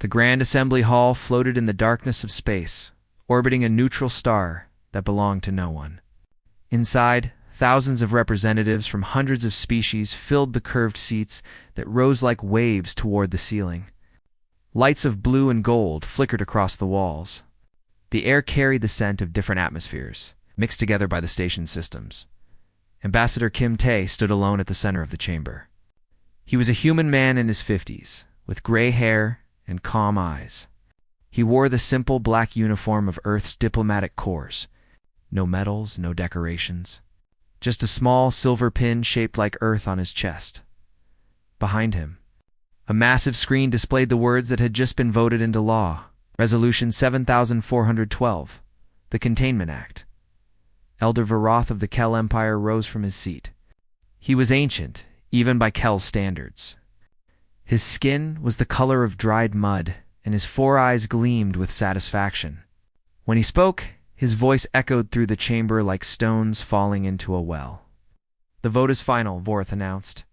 The Grand Assembly Hall floated in the darkness of space, orbiting a neutral star that belonged to no one. Inside, thousands of representatives from hundreds of species filled the curved seats that rose like waves toward the ceiling. Lights of blue and gold flickered across the walls. The air carried the scent of different atmospheres, mixed together by the station's systems. Ambassador Kim Tae stood alone at the center of the chamber. He was a human man in his 50s, with gray hair and calm eyes. He wore the simple black uniform of Earth's diplomatic corps. No medals, no decorations. Just a small silver pin shaped like Earth on his chest. Behind him, a massive screen displayed the words that had just been voted into law. Resolution 7412, the Containment Act. Elder Varoth of the Kel Empire rose from his seat. He was ancient, even by Kel's standards. His skin was the color of dried mud, and his 4 eyes gleamed with satisfaction. When he spoke, his voice echoed through the chamber like stones falling into a well. The vote is final, Vorath announced.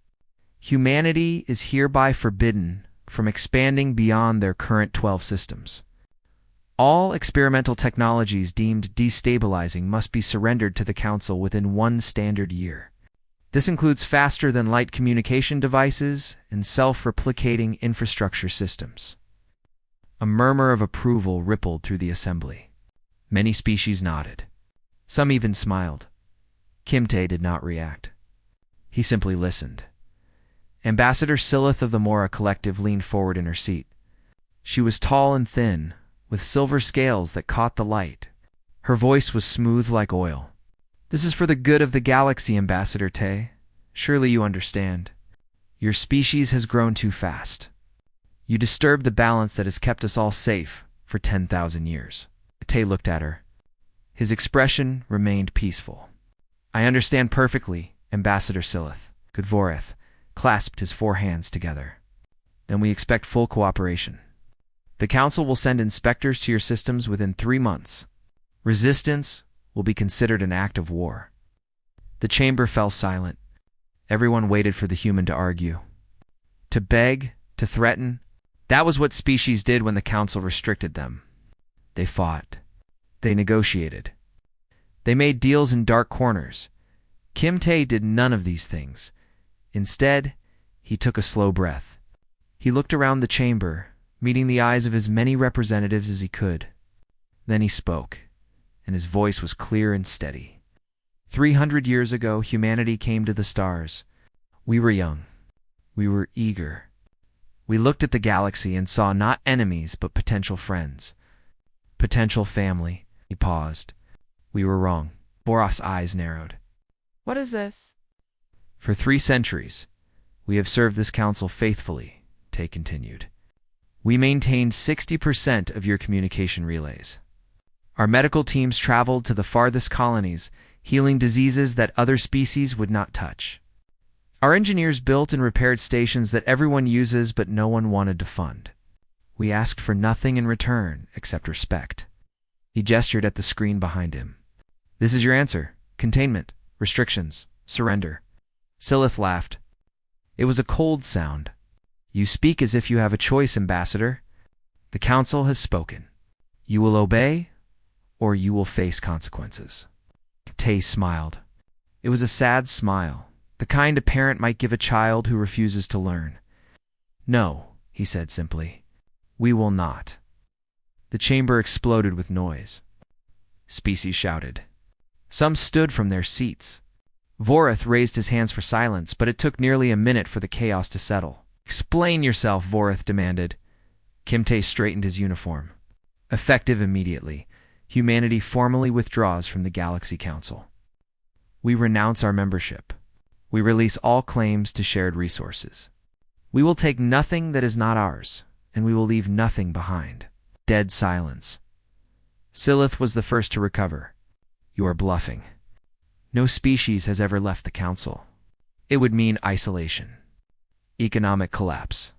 Humanity is hereby forbidden from expanding beyond their current 12 systems. All experimental technologies deemed destabilizing must be surrendered to the Council within 1 standard year. This includes faster-than-light communication devices and self-replicating infrastructure systems. A murmur of approval rippled through the assembly. Many species nodded. Some even smiled. Kim Tae did not react. He simply listened. Ambassador Silith of the Mora Collective leaned forward in her seat. She was tall and thin, with silver scales that caught the light. Her voice was smooth like oil. This is for the good of the galaxy, Ambassador Tae. Surely you understand. Your species has grown too fast. You disturb the balance that has kept us all safe for 10,000 years. Tae looked at her. His expression remained peaceful. I understand perfectly, Ambassador Silith. Good Vorath clasped his 4 hands together. Then we expect full cooperation. The Council will send inspectors to your systems within 3 months. Resistance will be considered an act of war. The chamber fell silent. Everyone waited for the human to argue. To beg, to threaten, that was what species did when the Council restricted them. They fought. They negotiated. They made deals in dark corners. Kim Tae did none of these things. Instead, he took a slow breath. He looked around the chamber, meeting the eyes of as many representatives as he could. Then he spoke, and his voice was clear and steady. 300 years ago, humanity came to the stars. We were young. We were eager. We looked at the galaxy and saw not enemies, but potential friends. Potential family. He paused. We were wrong. Borath's eyes narrowed. What is this? For 3 centuries, we have served this council faithfully, Tae continued. We maintained 60% of your communication relays. Our medical teams traveled to the farthest colonies, healing diseases that other species would not touch. Our engineers built and repaired stations that everyone uses but no one wanted to fund. We asked for nothing in return except respect. He gestured at the screen behind him. This is your answer. Containment, restrictions, surrender. Silith laughed. It was a cold sound. You speak as if you have a choice, Ambassador. The Council has spoken. You will obey, or you will face consequences. Tae smiled. It was a sad smile, the kind a parent might give a child who refuses to learn. No, he said simply. We will not. The chamber exploded with noise. Species shouted. Some stood from their seats. Vorath raised his hands for silence, but it took nearly a minute for the chaos to settle. Explain yourself, Vorath demanded. Kim Tae straightened his uniform. Effective immediately, humanity formally withdraws from the Galaxy Council. We renounce our membership. We release all claims to shared resources. We will take nothing that is not ours, and we will leave nothing behind. Dead silence. Silith was the first to recover. You are bluffing. No species has ever left the Council. It would mean isolation. Economic collapse.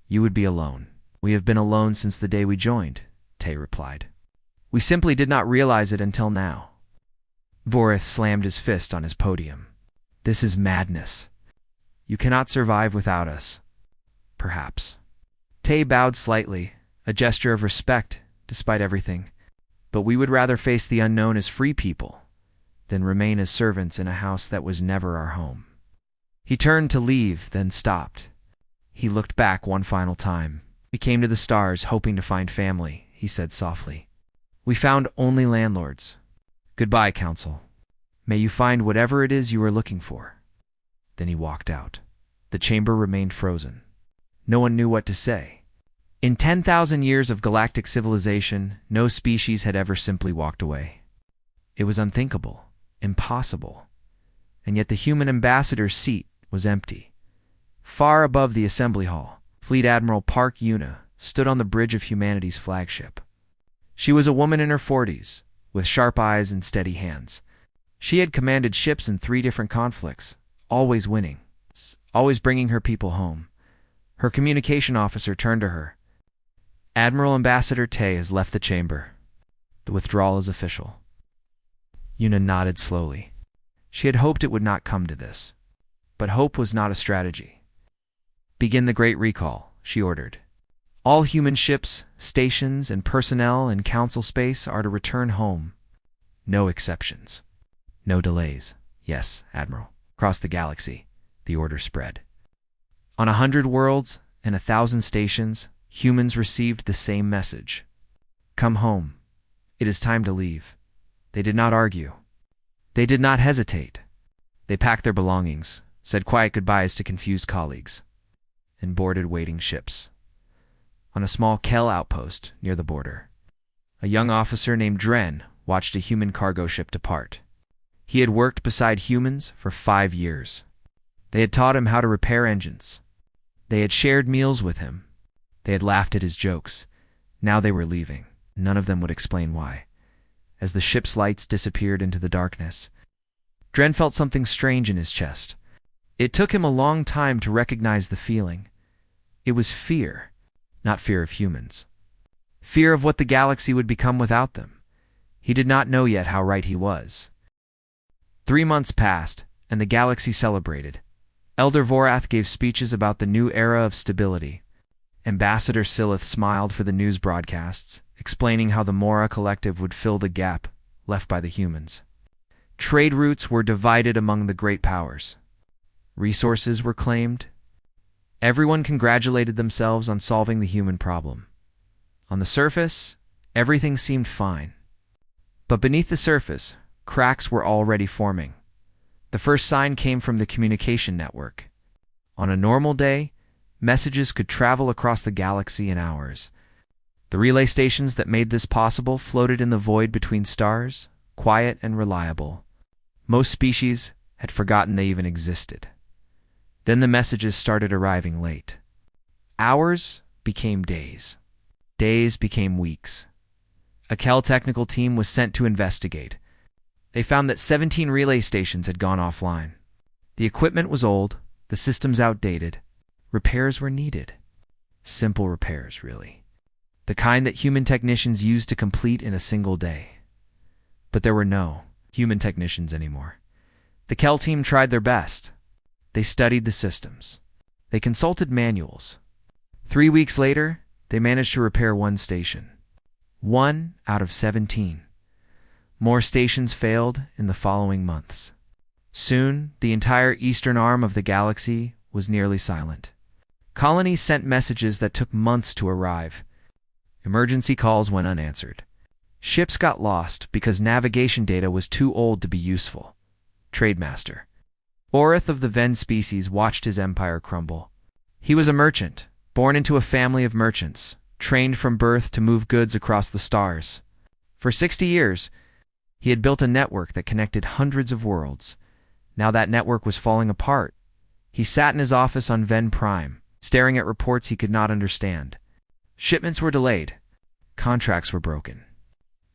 You would be alone. We have been alone since the day we joined, Tae replied. We simply did not realize it until now. Vorath slammed his fist on his podium. This is madness. You cannot survive without us. Perhaps. Tae bowed slightly, a gesture of respect despite everything. But we would rather face the unknown as free people than remain as servants in a house that was never our home. He turned to leave, then stopped. He looked back one final time. We came to the stars hoping to find family, he said softly. We found only landlords. Goodbye, Council. May you find whatever it is you are looking for. Then he walked out. The chamber remained frozen. No one knew what to say. In 10,000 years of galactic civilization, no species had ever simply walked away. It was unthinkable, impossible. And yet the human ambassador's seat was empty. Far above the assembly hall, Fleet Admiral Park Yuna stood on the bridge of humanity's flagship. She was a woman in her 40s, with sharp eyes and steady hands. She had commanded ships in 3 different conflicts, always winning, always bringing her people home. Her communication officer turned to her. Admiral Ambassador Tay has left the chamber. The withdrawal is official. Yuna nodded slowly. She had hoped it would not come to this. But hope was not a strategy. Begin the Great Recall, she ordered. All human ships, stations, and personnel in Council space are to return home. No exceptions. No delays. Yes, Admiral. Across the galaxy, the order spread. On 100 worlds and 1,000 stations, humans received the same message. Come home. It is time to leave. They did not argue. They did not hesitate. They packed their belongings, said quiet goodbyes to confused colleagues, and boarded waiting ships. On a small Kel outpost near the border, a young officer named Dren watched a human cargo ship depart. He had worked beside humans for 5 years. They had taught him how to repair engines. They had shared meals with him. They had laughed at his jokes. Now they were leaving. None of them would explain why. As the ship's lights disappeared into the darkness, Dren felt something strange in his chest. It took him a long time to recognize the feeling. It was fear, not fear of humans. Fear of what the galaxy would become without them. He did not know yet how right he was. 3 months passed, and the galaxy celebrated. Elder Vorath gave speeches about the new era of stability. Ambassador Silith smiled for the news broadcasts, explaining how the Mora Collective would fill the gap left by the humans. Trade routes were divided among the great powers. Resources were claimed. Everyone congratulated themselves on solving the human problem. On the surface, everything seemed fine. But beneath the surface, cracks were already forming. The first sign came from the communication network. On a normal day, messages could travel across the galaxy in hours. The relay stations that made this possible floated in the void between stars, quiet and reliable. Most species had forgotten they even existed. Then the messages started arriving late. Hours became days. Days became weeks. A Kel technical team was sent to investigate. They found that 17 relay stations had gone offline. The equipment was old, the systems outdated. Repairs were needed. Simple repairs, really. The kind that human technicians used to complete in a single day. But there were no human technicians anymore. The Kel team tried their best. They studied the systems. They consulted manuals. 3 weeks later, they managed to repair 1 station. 1 out of 17. More stations failed in the following months. Soon, the entire eastern arm of the galaxy was nearly silent. Colonies sent messages that took months to arrive. Emergency calls went unanswered. Ships got lost because navigation data was too old to be useful. Trademaster Orith of the Ven species watched his empire crumble. He was a merchant, born into a family of merchants, trained from birth to move goods across the stars. For 60 years, he had built a network that connected hundreds of worlds. Now that network was falling apart. He sat in his office on Ven Prime, staring at reports he could not understand. Shipments were delayed. Contracts were broken.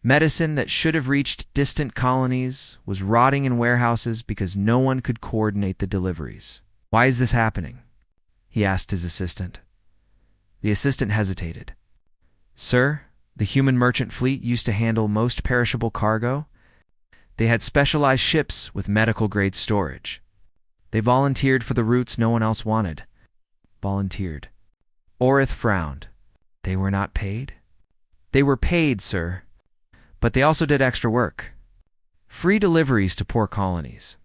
Medicine that should have reached distant colonies was rotting in warehouses because no one could coordinate the deliveries. Why is this happening? He asked his assistant. The assistant hesitated. Sir, the human merchant fleet used to handle most perishable cargo. They had specialized ships with medical-grade storage. They volunteered for the routes no one else wanted. Volunteered. Orith frowned. They were not paid? They were paid, sir, but they also did extra work. Free deliveries to poor colonies.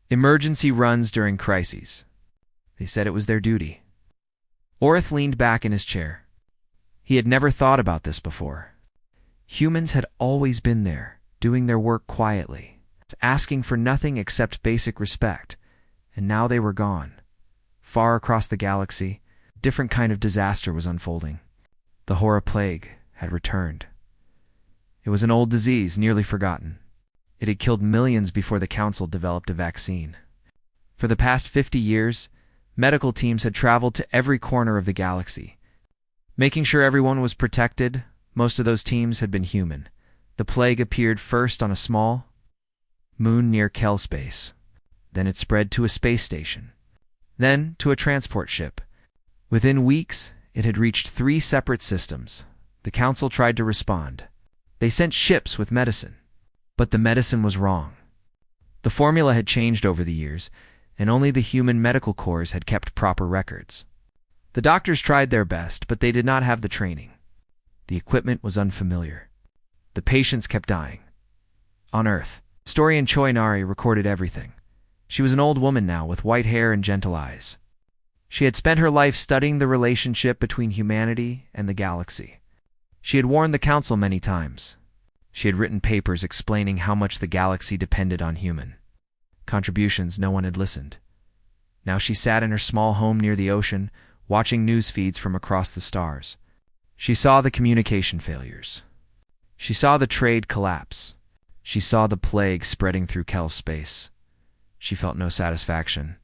Emergency runs during crises. They said it was their duty. Orth leaned back in his chair. He had never thought about this before. Humans had always been there, doing their work quietly, asking for nothing except basic respect, and now they were gone. Far across the galaxy, a different kind of disaster was unfolding. The horror plague had returned. It was an old disease, nearly forgotten. It had killed millions before the Council developed a vaccine. For the past 50 years, medical teams had traveled to every corner of the galaxy, making sure everyone was protected. Most of those teams had been human. The plague appeared first on a small moon near Kel Space. Then it spread to a space station. Then to a transport ship. Within weeks, it had reached 3 separate systems. The Council tried to respond. They sent ships with medicine. But the medicine was wrong. The formula had changed over the years, and only the human medical corps had kept proper records. The doctors tried their best, but they did not have the training. The equipment was unfamiliar. The patients kept dying. On Earth, historian Choi Nari recorded everything. She was an old woman now, with white hair and gentle eyes. She had spent her life studying the relationship between humanity and the galaxy. She had warned the Council many times. She had written papers explaining how much the galaxy depended on human contributions. No one had listened. Now she sat in her small home near the ocean, watching news feeds from across the stars. She saw the communication failures. She saw the trade collapse. She saw the plague spreading through Kel Space. She felt no satisfaction,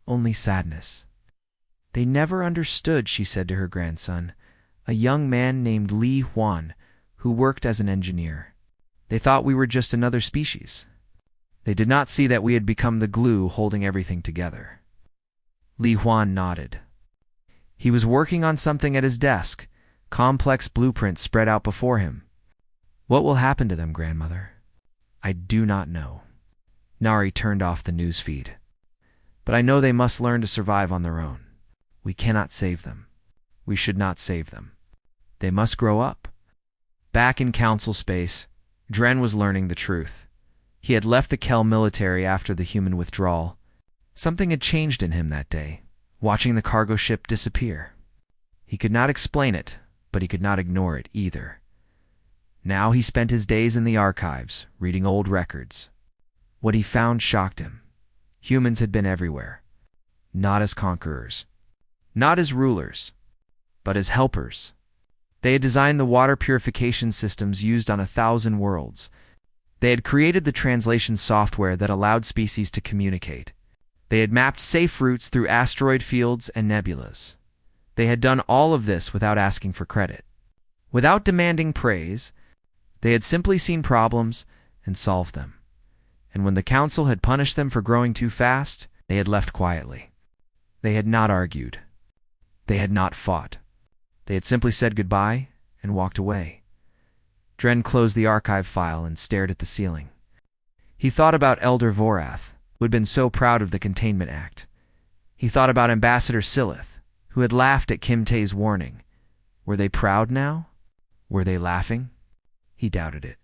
only sadness. They never understood, she said to her grandson, a young man named Li Huan, who worked as an engineer. They thought we were just another species. They did not see that we had become the glue holding everything together. Li Huan nodded. He was working on something at his desk, complex blueprints spread out before him. What will happen to them, grandmother? I do not know. Nari turned off the news feed. But I know they must learn to survive on their own. We cannot save them. We should not save them. They must grow up. Back in Council space, Dren was learning the truth. He had left the Kel military after the human withdrawal. Something had changed in him that day, watching the cargo ship disappear. He could not explain it, but he could not ignore it either. Now he spent his days in the archives, reading old records. What he found shocked him. Humans had been everywhere. Not as conquerors. Not as rulers. But as helpers. They had designed the water purification systems used on 1,000 worlds. They had created the translation software that allowed species to communicate. They had mapped safe routes through asteroid fields and nebulas. They had done all of this without asking for credit. Without demanding praise, they had simply seen problems and solved them. And when the Council had punished them for growing too fast, they had left quietly. They had not argued. They had not fought. They had simply said goodbye and walked away. Dren closed the archive file and stared at the ceiling. He thought about Elder Vorath, who had been so proud of the Containment Act. He thought about Ambassador Silith, who had laughed at Kim Tae's warning. Were they proud now? Were they laughing? He doubted it.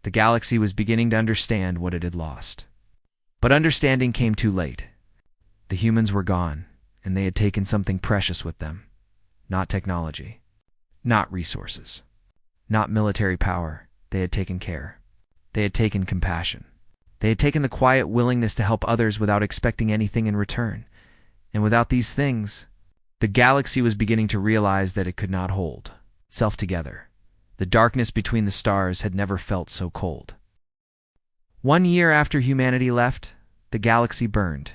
The galaxy was beginning to understand what it had lost. But understanding came too late. The humans were gone, and they had taken something precious with them. Not technology. Not resources. Not military power. They had taken care. They had taken compassion. They had taken the quiet willingness to help others without expecting anything in return. And without these things, the galaxy was beginning to realize that it could not hold itself together. The darkness between the stars had never felt so cold. 1 year after humanity left, the galaxy burned.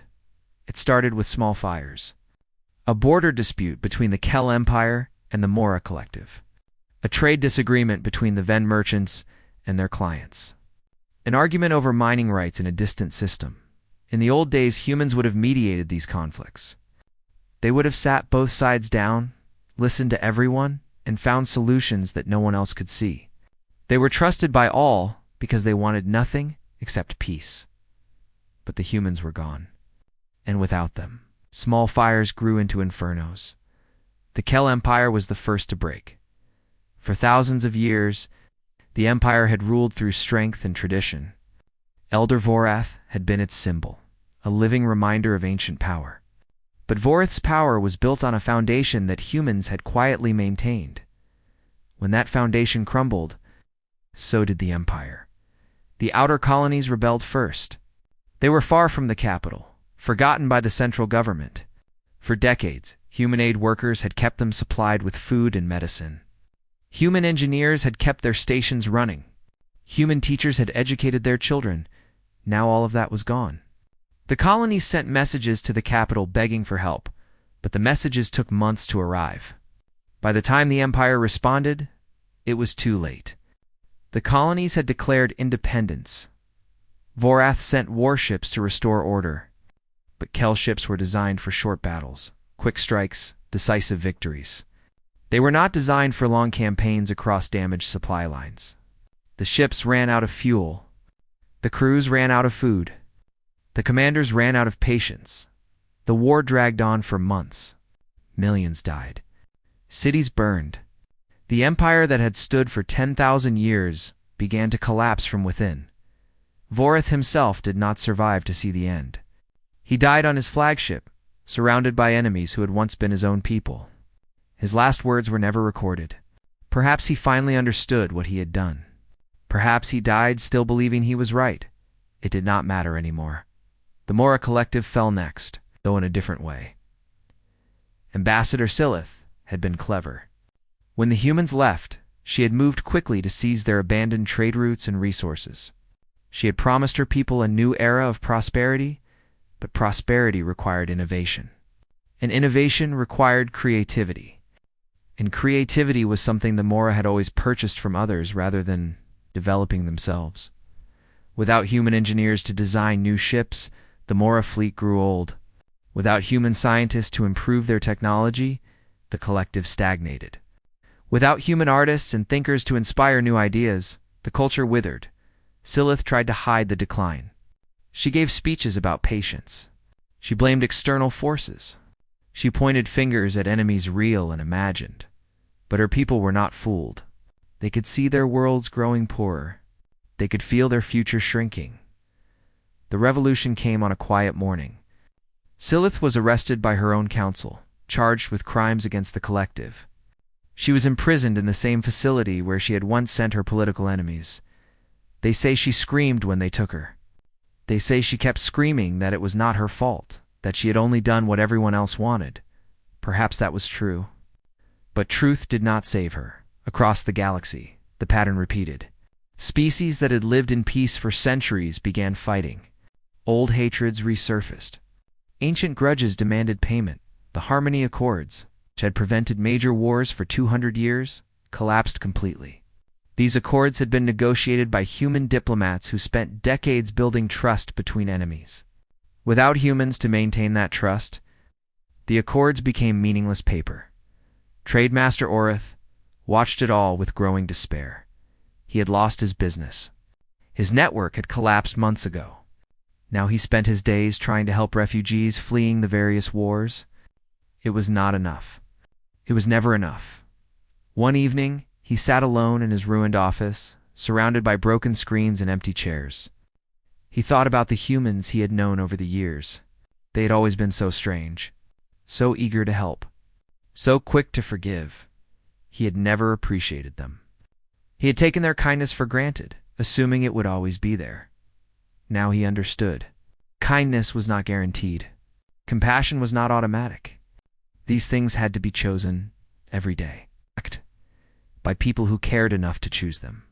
It started with small fires. A border dispute between the Kel Empire and the Mora Collective. A trade disagreement between the Ven merchants and their clients. An argument over mining rights in a distant system. In the old days, humans would have mediated these conflicts. They would have sat both sides down, listened to everyone, and found solutions that no one else could see. They were trusted by all because they wanted nothing except peace. But the humans were gone. And without them, small fires grew into infernos. The Kel Empire was the first to break. For thousands of years, the Empire had ruled through strength and tradition. Elder Vorath had been its symbol, a living reminder of ancient power. But Vorath's power was built on a foundation that humans had quietly maintained. When that foundation crumbled, so did the Empire. The outer colonies rebelled first. They were far from the capital, forgotten by the central government. For decades, human aid workers had kept them supplied with food and medicine. Human engineers had kept their stations running. Human teachers had educated their children. Now all of that was gone. The colonies sent messages to the capital begging for help, but the messages took months to arrive. By the time the Empire responded, it was too late. The colonies had declared independence. Vorath sent warships to restore order, but Kel ships were designed for short battles, quick strikes, decisive victories. They were not designed for long campaigns across damaged supply lines. The ships ran out of fuel. The crews ran out of food. The commanders ran out of patience. The war dragged on for months. Millions died. Cities burned. The empire that had stood for 10,000 years began to collapse from within. Vorath himself did not survive to see the end. He died on his flagship, surrounded by enemies who had once been his own people. His last words were never recorded. Perhaps he finally understood what he had done. Perhaps he died still believing he was right. It did not matter anymore. The Mora Collective fell next, though in a different way. Ambassador Silith had been clever. When the humans left, she had moved quickly to seize their abandoned trade routes and resources. She had promised her people a new era of prosperity, but prosperity required innovation. And innovation required creativity. And creativity was something the Mora had always purchased from others rather than developing themselves. Without human engineers to design new ships, the Mora fleet grew old. Without human scientists to improve their technology, the collective stagnated. Without human artists and thinkers to inspire new ideas, the culture withered. Silith tried to hide the decline. She gave speeches about patience. She blamed external forces. She pointed fingers at enemies real and imagined. But her people were not fooled. They could see their worlds growing poorer. They could feel their future shrinking. The revolution came on a quiet morning. Silith was arrested by her own council, charged with crimes against the collective. She was imprisoned in the same facility where she had once sent her political enemies. They say she screamed when they took her. They say she kept screaming that it was not her fault, that she had only done what everyone else wanted. Perhaps that was true. But truth did not save her. Across the galaxy, the pattern repeated. Species that had lived in peace for centuries began fighting. Old hatreds resurfaced. Ancient grudges demanded payment. The Harmony Accords, which had prevented major wars for 200 years, collapsed completely. These accords had been negotiated by human diplomats who spent decades building trust between enemies. Without humans to maintain that trust, the accords became meaningless paper. Trademaster Orith watched it all with growing despair. He had lost his business. His network had collapsed months ago. Now he spent his days trying to help refugees fleeing the various wars. It was not enough. It was never enough. One evening, he sat alone in his ruined office, surrounded by broken screens and empty chairs. He thought about the humans he had known over the years. They had always been so strange, so eager to help, so quick to forgive. He had never appreciated them. He had taken their kindness for granted, assuming it would always be there. Now he understood. Kindness was not guaranteed. Compassion was not automatic. These things had to be chosen every day, by people who cared enough to choose them.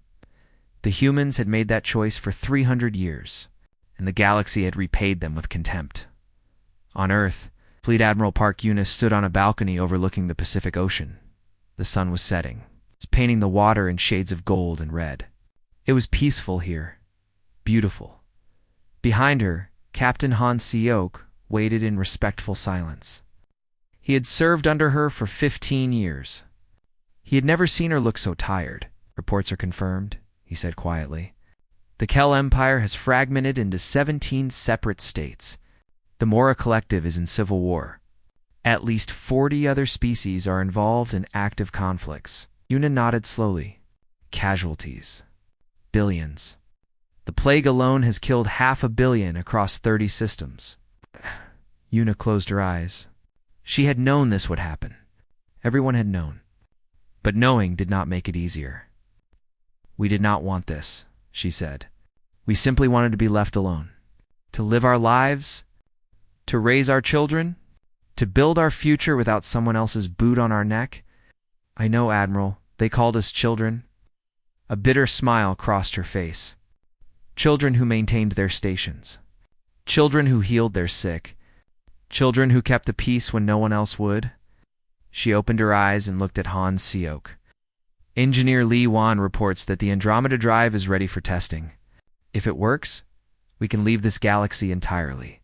The humans had made that choice for 300 years, and the galaxy had repaid them with contempt. On Earth, Fleet Admiral Park Eunice stood on a balcony overlooking the Pacific Ocean. The sun was setting, painting the water in shades of gold and red. It was peaceful here, beautiful. Behind her, Captain Han Seok waited in respectful silence. He had served under her for 15 years. He had never seen her look so tired. Reports are confirmed, he said quietly. The Kel Empire has fragmented into 17 separate states. The Mora Collective is in civil war. At least 40 other species are involved in active conflicts. Una nodded slowly. Casualties. Billions. The plague alone has killed 500 million across 30 systems. Una closed her eyes. She had known this would happen. Everyone had known. But knowing did not make it easier. We did not want this, she said. We simply wanted to be left alone. To live our lives. To raise our children. To build our future without someone else's boot on our neck. I know, Admiral, they called us children. A bitter smile crossed her face. Children who maintained their stations. Children who healed their sick. Children who kept the peace when no one else would. She opened her eyes and looked at Han Seok. Engineer Li Wan reports that the Andromeda Drive is ready for testing. If it works, we can leave this galaxy entirely.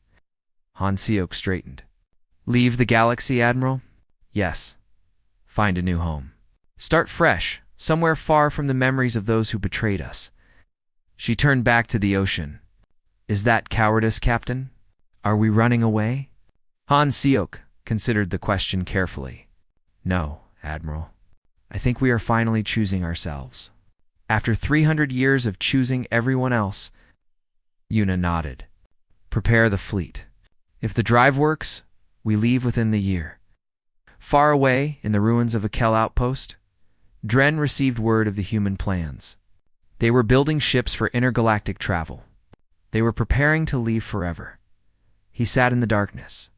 Han Seok straightened. Leave the galaxy, Admiral? Yes. Find a new home. Start fresh, somewhere far from the memories of those who betrayed us. She turned back to the ocean. Is that cowardice, Captain? Are we running away? Han Seok considered the question carefully. No, Admiral. I think we are finally choosing ourselves. After 300 years of choosing everyone else, Una nodded. Prepare the fleet. If the drive works, we leave within the year. Far away, in the ruins of a Kel outpost, Dren received word of the human plans. They were building ships for intergalactic travel. They were preparing to leave forever. He sat in the darkness,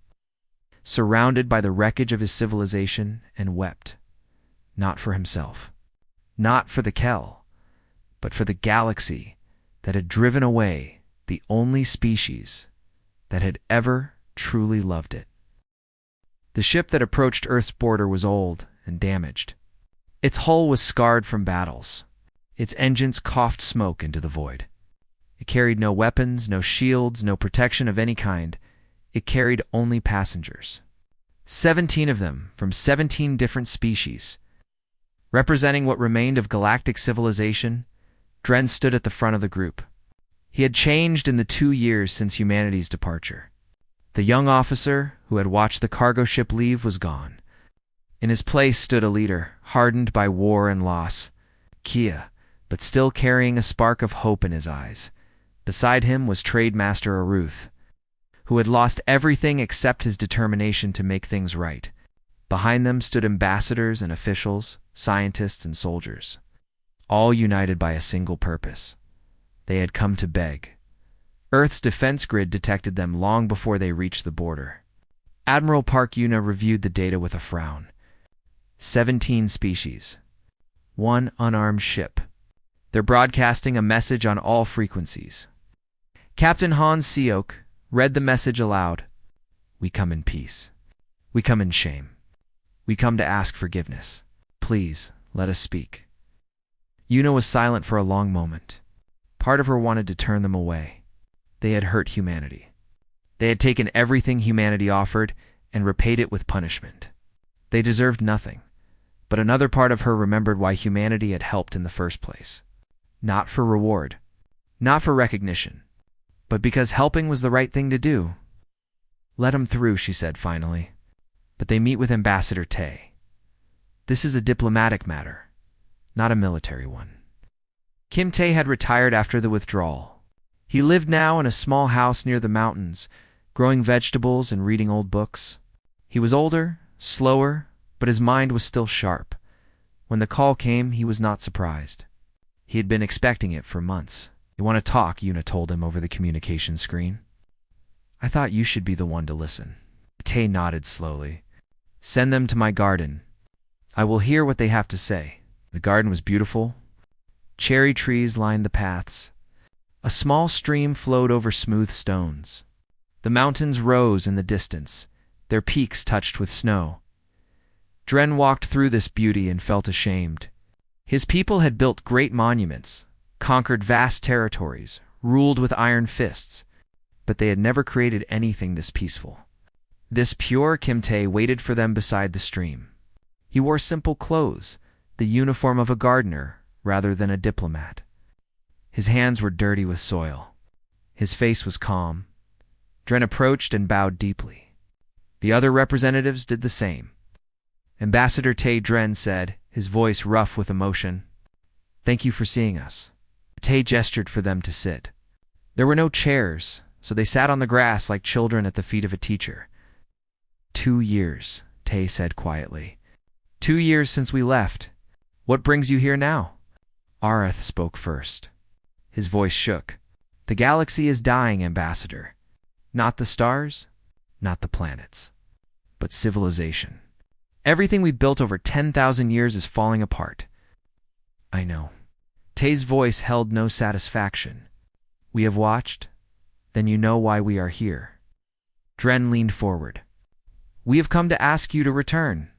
surrounded by the wreckage of his civilization, and wept. Not for himself. Not for the Kel, but for the galaxy that had driven away the only species that had ever truly loved it. The ship that approached Earth's border was old and damaged. Its hull was scarred from battles. Its engines coughed smoke into the void. It carried no weapons, no shields, no protection of any kind. It carried only passengers. 17 of them from 17 different species. Representing what remained of galactic civilization, Dren stood at the front of the group. He had changed in the 2 years since humanity's departure. The young officer who had watched the cargo ship leave was gone. In his place stood a leader, hardened by war and loss, Kia, but still carrying a spark of hope in his eyes. Beside him was Trade Master Aruth, who had lost everything except his determination to make things right. Behind them stood ambassadors and officials, scientists and soldiers, all united by a single purpose. They had come to beg. Earth's defense grid detected them long before they reached the border. Admiral Park Una reviewed the data with a frown. 17 species. 1 unarmed ship. They're broadcasting a message on all frequencies. Captain Han Seok read the message aloud. We come in peace. We come in shame. We come to ask forgiveness. Please, let us speak. Una was silent for a long moment. Part of her wanted to turn them away. They had hurt humanity. They had taken everything humanity offered and repaid it with punishment. They deserved nothing. But another part of her remembered why humanity had helped in the first place. Not for reward. Not for recognition. But because helping was the right thing to do. Let him through, she said finally. But they meet with Ambassador Tay. This is a diplomatic matter, not a military one. Kim Tay had retired after the withdrawal. He lived now in a small house near the mountains, growing vegetables and reading old books. He was older, slower, but his mind was still sharp. When the call came, he was not surprised. He had been expecting it for months. You want to talk, Una told him over the communication screen. I thought you should be the one to listen. Tay nodded slowly. Send them to my garden. I will hear what they have to say. The garden was beautiful. Cherry trees lined the paths. A small stream flowed over smooth stones. The mountains rose in the distance, their peaks touched with snow. Dren walked through this beauty and felt ashamed. His people had built great monuments, conquered vast territories, ruled with iron fists, but they had never created anything this peaceful. This pure Kim Tay waited for them beside the stream. He wore simple clothes, the uniform of a gardener rather than a diplomat. His hands were dirty with soil. His face was calm. Dren approached and bowed deeply. The other representatives did the same. Ambassador Tay Dren said, his voice rough with emotion. "Thank you for seeing us." Tay gestured for them to sit. There were no chairs, so they sat on the grass like children at the feet of a teacher. 2 years, Tay said quietly. 2 years since we left. What brings you here now? Arath spoke first. His voice shook. The galaxy is dying, Ambassador. Not the stars, not the planets, but civilization. Everything we built over 10,000 years is falling apart. I know. Tay's voice held no satisfaction. We have watched? Then you know why we are here. Dren leaned forward. We have come to ask you to return,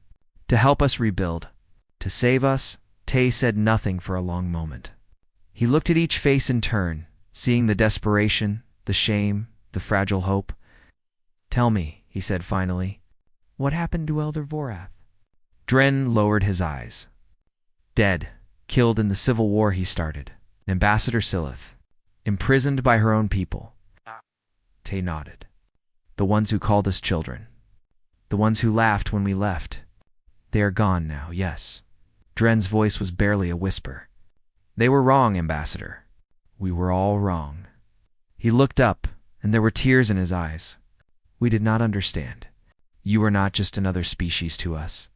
to help us rebuild, to save us. Tay said nothing for a long moment. He looked at each face in turn, seeing the desperation, the shame, the fragile hope. Tell me, he said finally, what happened to Elder Vorath? Dren lowered his eyes. Dead, killed in the civil war he started. Ambassador Silith, imprisoned by her own people. Tay nodded. The ones who called us children. The ones who laughed when we left. They are gone now, yes. Dren's voice was barely a whisper. They were wrong, Ambassador. We were all wrong. He looked up, and there were tears in his eyes. We did not understand. You were not just another species to us.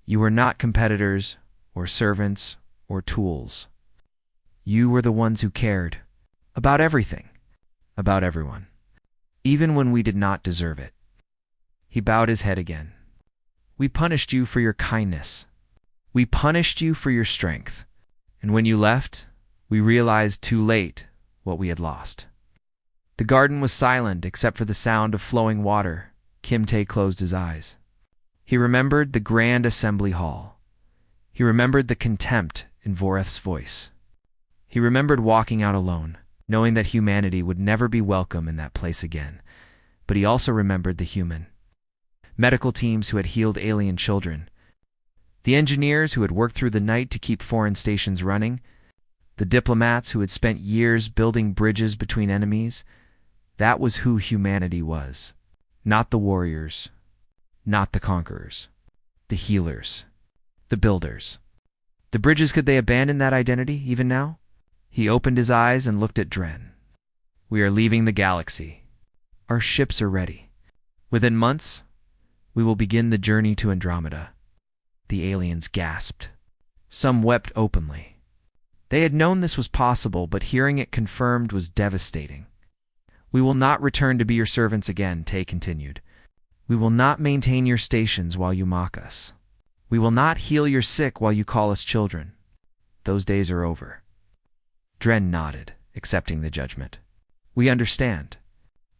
You were not competitors, or servants, or tools. You were the ones who cared. About everything. About everyone. Even when we did not deserve it. He bowed his head again. We punished you for your kindness. We punished you for your strength. And when you left, we realized too late what we had lost. The garden was silent except for the sound of flowing water. Kim-Tay closed his eyes. He remembered the grand assembly hall. He remembered the contempt in Voreth's voice. He remembered walking out alone, knowing that humanity would never be welcome in that place again. But he also remembered the human. Medical teams who had healed alien children. The engineers who had worked through the night to keep foreign stations running. The diplomats who had spent years building bridges between enemies. That was who humanity was. Not the warriors. Not the conquerors. The healers. The builders. The bridges, could they abandon that identity even now? He opened his eyes and looked at Dren. We are leaving the galaxy. Our ships are ready. Within months, we will begin the journey to Andromeda. The aliens gasped. Some wept openly. They had known this was possible, but hearing it confirmed was devastating. We will not return to be your servants again, Tay continued. We will not maintain your stations while you mock us. We will not heal your sick while you call us children. Those days are over. Dren nodded, accepting the judgment. We understand.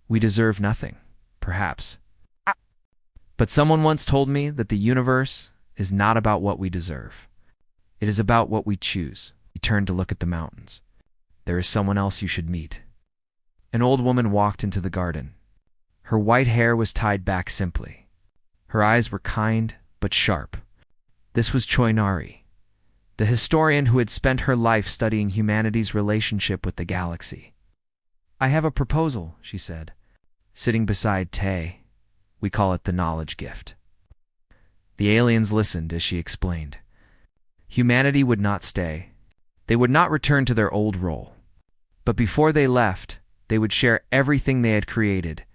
We deserve nothing, perhaps. But someone once told me that the universe is not about what we deserve. It is about what we choose. He turned to look at the mountains. There is someone else you should meet. An old woman walked into the garden. Her white hair was tied back simply. Her eyes were kind but sharp. This was Choinari, the historian who had spent her life studying humanity's relationship with the galaxy. I have a proposal, she said, sitting beside Tay. We call it the knowledge gift. The aliens listened as she explained. Humanity would not stay. They would not return to their old role. But before they left, they would share everything they had created,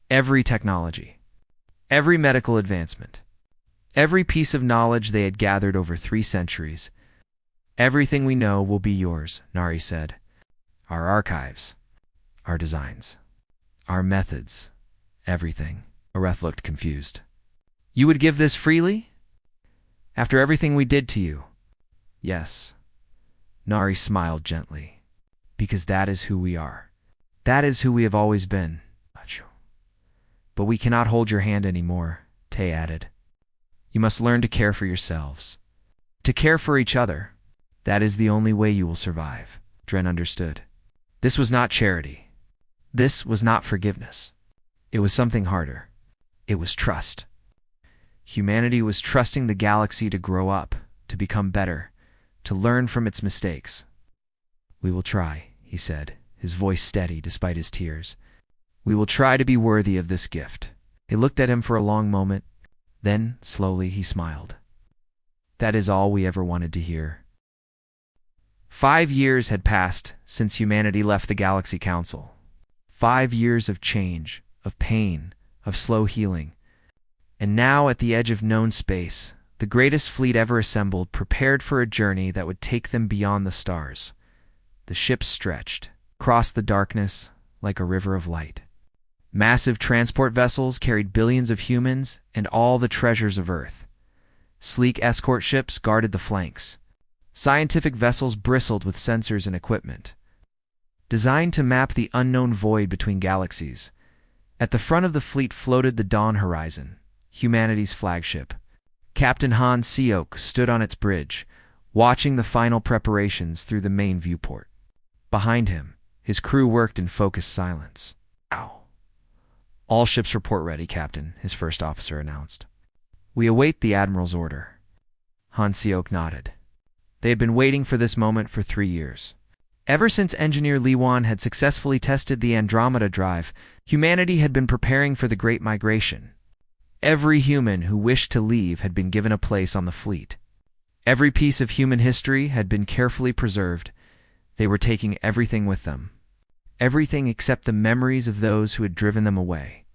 every technology, every medical advancement, every piece of knowledge they had gathered over 3 centuries. Everything we know will be yours, Nari said. Our archives, our designs, our methods, everything. Areth looked confused. You would give this freely? After everything we did to you? Yes. Nari smiled gently. Because that is who we are. That is who we have always been. But we cannot hold your hand anymore, Tay added. You must learn to care for yourselves. To care for each other. That is the only way you will survive. Dren understood. This was not charity. This was not forgiveness. It was something harder. It was trust. Humanity was trusting the galaxy to grow up, to become better, to learn from its mistakes. We will try, he said, his voice steady despite his tears. We will try to be worthy of this gift. He looked at him for a long moment. Then, slowly, he smiled. That is all we ever wanted to hear. 5 years had passed since humanity left the Galaxy Council. 5 years of change, of pain, of slow healing. And now, at the edge of known space, the greatest fleet ever assembled prepared for a journey that would take them beyond the stars. The ships stretched, crossed the darkness like a river of light. Massive transport vessels carried billions of humans and all the treasures of Earth. Sleek escort ships guarded the flanks. Scientific vessels bristled with sensors and equipment, designed to map the unknown void between galaxies. At the front of the fleet floated the Dawn Horizon, humanity's flagship. Captain Han Seok stood on its bridge, watching the final preparations through the main viewport. Behind him, his crew worked in focused silence. Ow. All ships report ready, Captain, his first officer announced. We await the Admiral's order. Han Seok nodded. They had been waiting for this moment for 3 years. Ever since Engineer Li Wan had successfully tested the Andromeda drive, humanity had been preparing for the Great Migration. Every human who wished to leave had been given a place on the fleet. Every piece of human history had been carefully preserved. They were taking everything with them. Everything except the memories of those who had driven them away.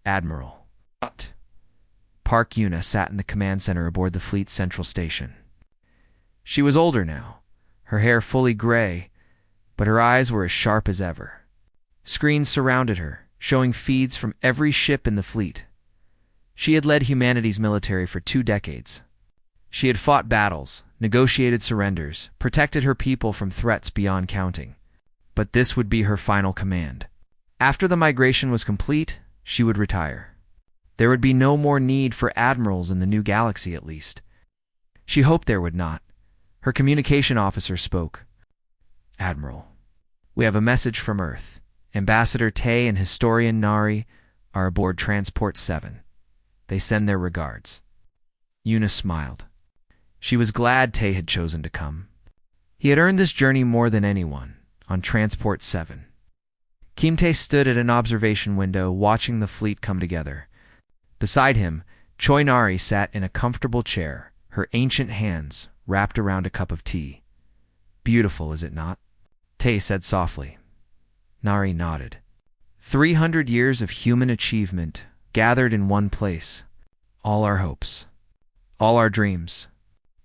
Admiral. Park Yuna sat in the command center aboard the fleet's central station. She was older now, her hair fully gray, but her eyes were as sharp as ever. Screens surrounded her, showing feeds from every ship in the fleet. She had led humanity's military for 2 decades. She had fought battles, negotiated surrenders, protected her people from threats beyond counting. But this would be her final command. After the migration was complete, she would retire. There would be no more need for admirals in the new galaxy, at least. She hoped there would not. Her communication officer spoke. Admiral, we have a message from Earth. Ambassador Tay and historian Nari are aboard Transport 7. They send their regards. Yuna smiled. She was glad Tay had chosen to come. He had earned this journey more than anyone, on Transport 7. Kimte stood at an observation window watching the fleet come together. Beside him, Choi Nari sat in a comfortable chair, her ancient hands wrapped around a cup of tea. Beautiful, is it not? Tay said softly. Nari nodded. 300 years of human achievement gathered in one place. All our hopes. All our dreams.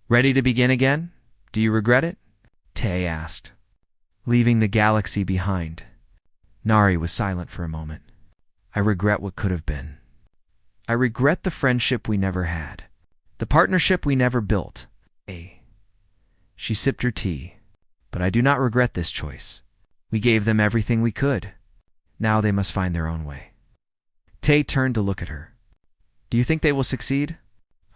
Ready to begin again? Do you regret it? Tay asked. Leaving the galaxy behind. Nari was silent for a moment. I regret what could have been. I regret the friendship we never had. The partnership we never built. She sipped her tea. But I do not regret this choice. We gave them everything we could. Now they must find their own way. Tay turned to look at her. Do you think they will succeed?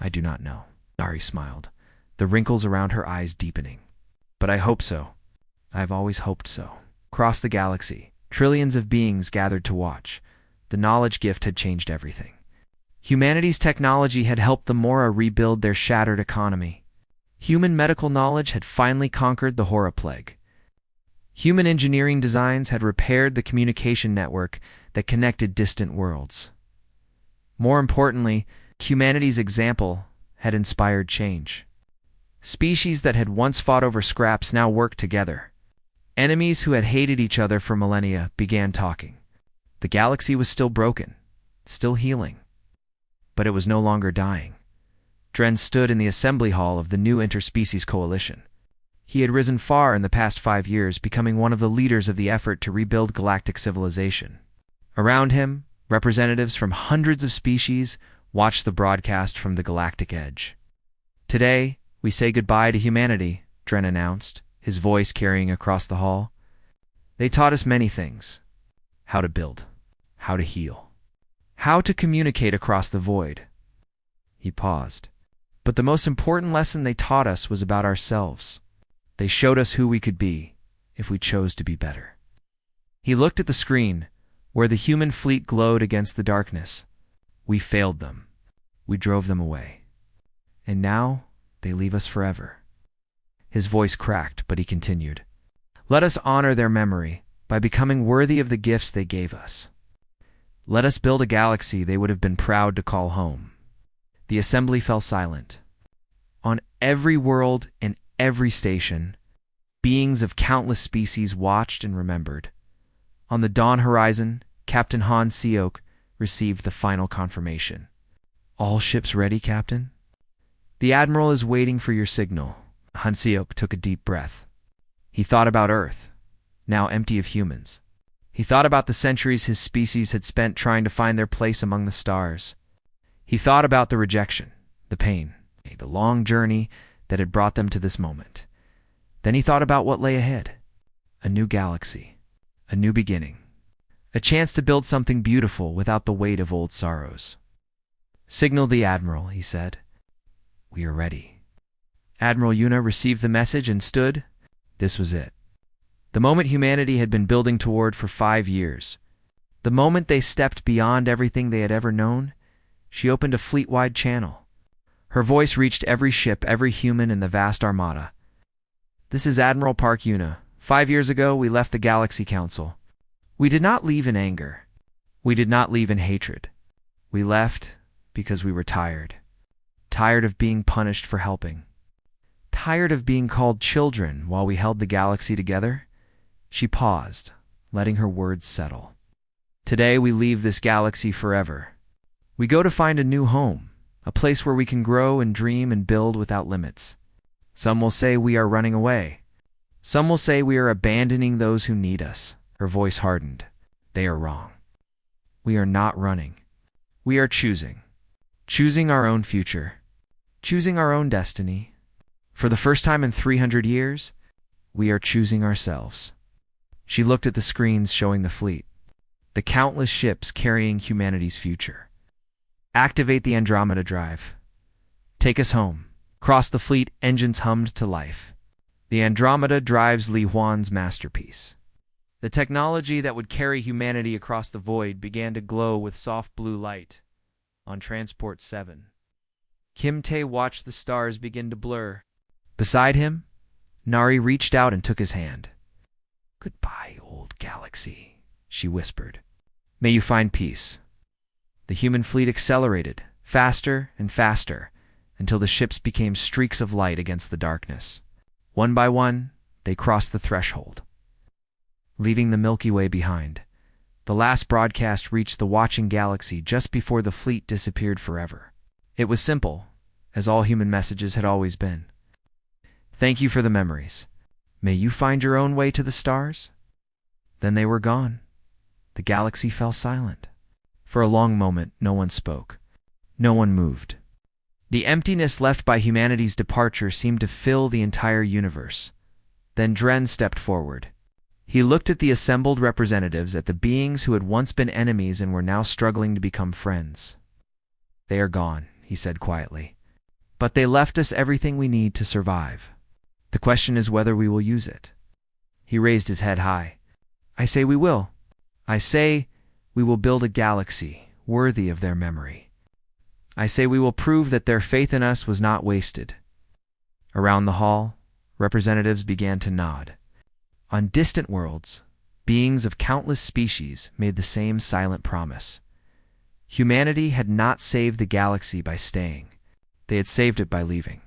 I do not know. Nari smiled, the wrinkles around her eyes deepening. But I hope so. I have always hoped so. Across the galaxy, trillions of beings gathered to watch. The knowledge gift had changed everything. Humanity's technology had helped the Mora rebuild their shattered economy. Human medical knowledge had finally conquered the Horror Plague. Human engineering designs had repaired the communication network that connected distant worlds. More importantly, humanity's example had inspired change. Species that had once fought over scraps now worked together. Enemies who had hated each other for millennia began talking. The galaxy was still broken, still healing. But it was no longer dying. Dren stood in the assembly hall of the new interspecies coalition. He had risen far in the past 5 years, becoming one of the leaders of the effort to rebuild galactic civilization. Around him, representatives from hundreds of species watched the broadcast from the galactic edge. Today, we say goodbye to humanity, Dren announced, his voice carrying across the hall. They taught us many things. How to build. How to heal. How to communicate across the void. He paused. But the most important lesson they taught us was about ourselves. They showed us who we could be, if we chose to be better. He looked at the screen, where the human fleet glowed against the darkness. We failed them. We drove them away. And now, they leave us forever. His voice cracked, but he continued. Let us honor their memory by becoming worthy of the gifts they gave us. Let us build a galaxy they would have been proud to call home. The assembly fell silent. On every world and every station, beings of countless species watched and remembered. On the dawn horizon, Captain Han Seok received the final confirmation. All ships ready, Captain? The Admiral is waiting for your signal. Han Seok took a deep breath. He thought about Earth, now empty of humans. He thought about the centuries his species had spent trying to find their place among the stars. He thought about the rejection, the pain, the long journey that had brought them to this moment. Then he thought about what lay ahead. A new galaxy, a new beginning, a chance to build something beautiful without the weight of old sorrows. Signal the Admiral, he said. We are ready. Admiral Yuna received the message and stood. This was it. The moment humanity had been building toward for 5 years. The moment they stepped beyond everything they had ever known, she opened a fleet-wide channel. Her voice reached every ship, every human in the vast armada. This is Admiral Park Yuna. 5 years ago, we left the Galaxy Council. We did not leave in anger. We did not leave in hatred. We left because we were tired. Tired of being punished for helping. Tired of being called children while we held the galaxy together. She paused, letting her words settle. Today we leave this galaxy forever. We go to find a new home, a place where we can grow and dream and build without limits. Some will say we are running away. Some will say we are abandoning those who need us. Her voice hardened. They are wrong. We are not running. We are choosing. Choosing our own future. Choosing our own destiny. For the first time in 300 years, we are choosing ourselves. She looked at the screens showing the fleet, the countless ships carrying humanity's future. Activate the Andromeda drive. Take us home. Across the fleet, engines hummed to life. The Andromeda drives Li Huan's masterpiece. The technology that would carry humanity across the void began to glow with soft blue light. On Transport 7, Kim Tae watched the stars begin to blur. Beside him, Nari reached out and took his hand. Goodbye, old galaxy, she whispered. May you find peace. The human fleet accelerated, faster and faster, until the ships became streaks of light against the darkness. One by one, they crossed the threshold, leaving the Milky Way behind. The last broadcast reached the watching galaxy just before the fleet disappeared forever. It was simple, as all human messages had always been. Thank you for the memories. May you find your own way to the stars? Then they were gone. The galaxy fell silent. For a long moment, no one spoke. No one moved. The emptiness left by humanity's departure seemed to fill the entire universe. Then Dren stepped forward. He looked at the assembled representatives, at the beings who had once been enemies and were now struggling to become friends. They are gone, he said quietly. But they left us everything we need to survive. The question is whether we will use it. He raised his head high. I say we will. I say we will build a galaxy worthy of their memory. I say we will prove that their faith in us was not wasted. Around the hall, representatives began to nod. On distant worlds, beings of countless species made the same silent promise. Humanity had not saved the galaxy by staying. They had saved it by leaving.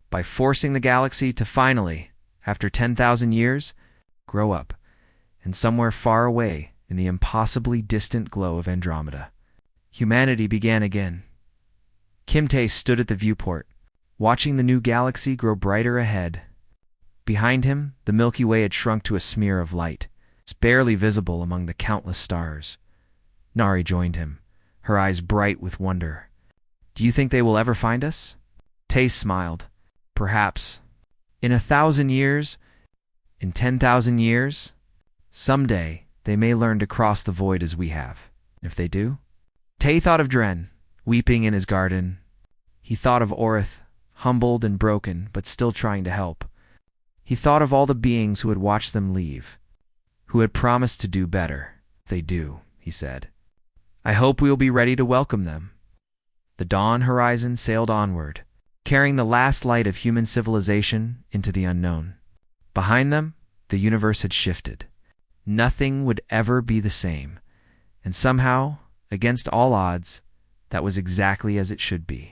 By forcing the galaxy to finally, after 10,000 years, grow up, and somewhere far away in the impossibly distant glow of Andromeda, humanity began again. Kim Tae stood at the viewport, watching the new galaxy grow brighter ahead. Behind him, the Milky Way had shrunk to a smear of light. It's barely visible among the countless stars. Nari joined him, her eyes bright with wonder. Do you think they will ever find us? Tae smiled. Perhaps. In 1,000 years? In 10,000 years? Someday, they may learn to cross the void as we have. If they do? Tae thought of Dren, weeping in his garden. He thought of Orith, humbled and broken, but still trying to help. He thought of all the beings who had watched them leave, who had promised to do better. They do, he said. I hope we will be ready to welcome them. The dawn horizon sailed onward, carrying the last light of human civilization into the unknown. Behind them, the universe had shifted. Nothing would ever be the same, and somehow, against all odds, that was exactly as it should be.